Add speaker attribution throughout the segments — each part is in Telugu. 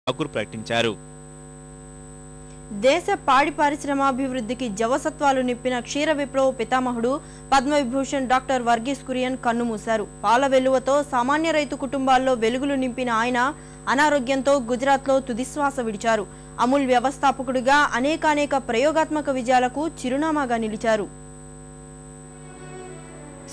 Speaker 1: ఠాకూర్ ప్రకటించారు.
Speaker 2: దేశ పాడి పరిశ్రమాభివృద్ధికి జవసత్వాలు నింపిన క్షీర విప్లవ పితామహుడు పద్మవిభూషణ్ డాక్టర్ వర్గీస్ కురియన్ కన్నుమూశారు. పాల వెలువతో సామాన్య రైతు కుటుంబాల్లో వెలుగులు నింపిన ఆయన అనారోగ్యంతో గుజరాత్లో తుదిశ్వాస విడిచారు. అమూల్ వ్యవస్థాపకుడిగా అనేకానేక ప్రయోగాత్మక విజయాలకు చిరునామాగా నిలిచారు.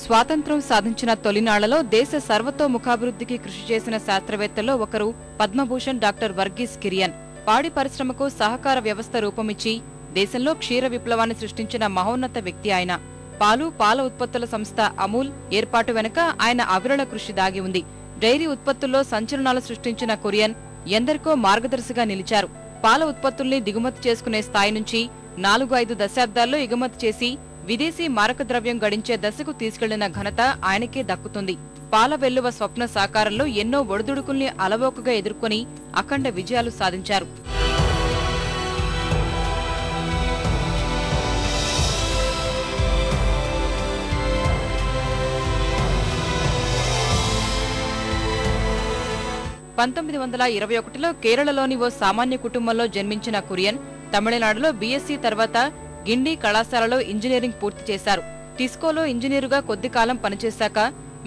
Speaker 3: స్వాతంత్ర్యం సాధించిన తొలినాళ్లలో దేశ సర్వతోముఖాభివృద్ధికి కృషి చేసిన శాస్త్రవేత్తల్లో ఒకరు పద్మభూషణ్ డాక్టర్ వర్గీస్ కురియన్. పాడి పరిశ్రమకు సహకార వ్యవస్థ రూపమిచ్చి దేశంలో క్షీర విప్లవాన్ని సృష్టించిన మహోన్నత వ్యక్తి ఆయన. పాల ఉత్పత్తుల సంస్థ అమూల్ ఏర్పాటు వెనుక ఆయన అవిరళ కృషి దాగి ఉంది. డైరీ ఉత్పత్తుల్లో సంచలనాలు సృష్టించిన కురియన్ ఎందరికో మార్గదర్శిగా నిలిచారు. పాల ఉత్పత్తుల్ని దిగుమతి చేసుకునే స్థాయి నుంచి 4-5 దశాబ్దాల్లో ఎగుమతి చేసి విదేశీ మారక ద్రవ్యం గడించే దశకు తీసుకెళ్లిన ఘనత ఆయనకే దక్కుతుంది. పాల వెల్లువ స్వప్న సాకారంలో ఎన్నో ఒడిదుడుకుల్ని అలవోకగా ఎదుర్కొని అఖండ విజయాలు సాధించారు. (1921) కేరళలోని ఓ సామాన్య కుటుంబంలో జన్మించిన కురియన్ తమిళనాడులో బీఎస్సీ తర్వాత గిండి కళాశాలలో ఇంజనీరింగ్ పూర్తి చేశారు. టిస్కోలో ఇంజనీరుగా కొద్ది కాలం పనిచేశాక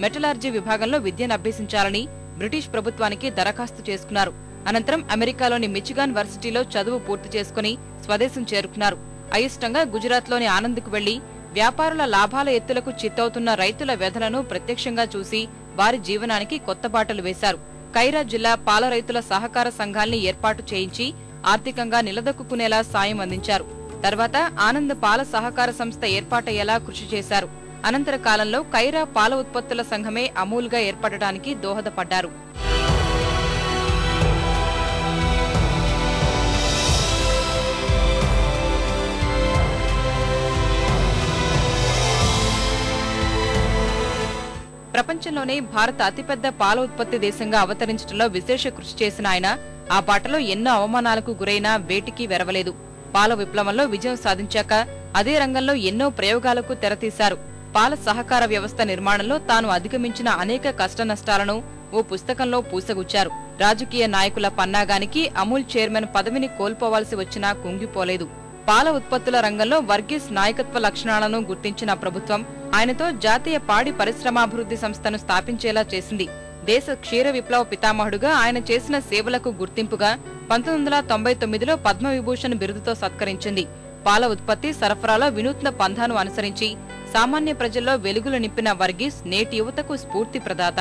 Speaker 3: మెటలార్జీ విభాగంలో విద్యను అభ్యసించాలని బ్రిటిష్ ప్రభుత్వానికి దరఖాస్తు చేసుకున్నారు. అనంతరం అమెరికాలోని మిచిగాన్ వర్సిటీలో చదువు పూర్తి చేసుకుని స్వదేశం చేరుకున్నారు. అయిష్టంగా గుజరాత్లోని ఆనంద్కు వెళ్లి వ్యాపారుల లాభాల ఎత్తులకు చిత్తవుతున్న రైతుల వ్యధలను ప్రత్యక్షంగా చూసి వారి జీవనానికి కొత్త బాటలు వేశారు. కైరా జిల్లా పాల రైతుల సహకార సంఘాల్ని ఏర్పాటు చేయించి ఆర్థికంగా నిలదొక్కునేలా సాయం అందించారు. తర్వాత ఆనంద్ పాల సహకార సంస్థ ఏర్పాటయ్యేలా కృషి చేశారు. అనంతర కాలంలో కైరా పాల ఉత్పత్తుల సంఘమే అమూల్గా ఏర్పడటానికి దోహదపడ్డారు. ప్రపంచంలోనే భారత అతిపెద్ద పాల ఉత్పత్తి దేశంగా అవతరించడంలో విశేష కృషి చేసిన ఆయన ఆ బాటలో ఎన్నో అవమానాలకు గురైనా వేటికి వెరవలేదు. పాల విప్లవంలో విజయం సాధించాక అదే రంగంలో ఎన్నో ప్రయోగాలకు తెరతీశారు. పాల సహకార వ్యవస్థ నిర్మాణంలో తాను అధిగమించిన అనేక కష్టనష్టాలను ఓ పుస్తకంలో పూసగుచ్చారు. రాజకీయ నాయకుల పన్నాగానికి అమూల్ చైర్మన్ పదవిని కోల్పోవాల్సి వచ్చినా కుంగిపోలేదు. పాల ఉత్పత్తుల రంగంలో వర్గీస్ నాయకత్వ లక్షణాలను గుర్తించిన ప్రభుత్వం ఆయనతో జాతీయ పాడి పరిశ్రమాభివృద్ధి సంస్థను స్థాపించేలా చేసింది. దేశ క్షీర విప్లవ పితామహుడుగా ఆయన చేసిన సేవలకు గుర్తింపుగా 1999లో పద్మవిభూషణ్ బిరుదుతో సత్కరించింది. పాల ఉత్పత్తి సరఫరాలో వినూత్న పంథాను అనుసరించి సామాన్య ప్రజల్లో వెలుగులు నింపిన వర్గీస్ నేటి యువతకు స్ఫూర్తి ప్రదాత.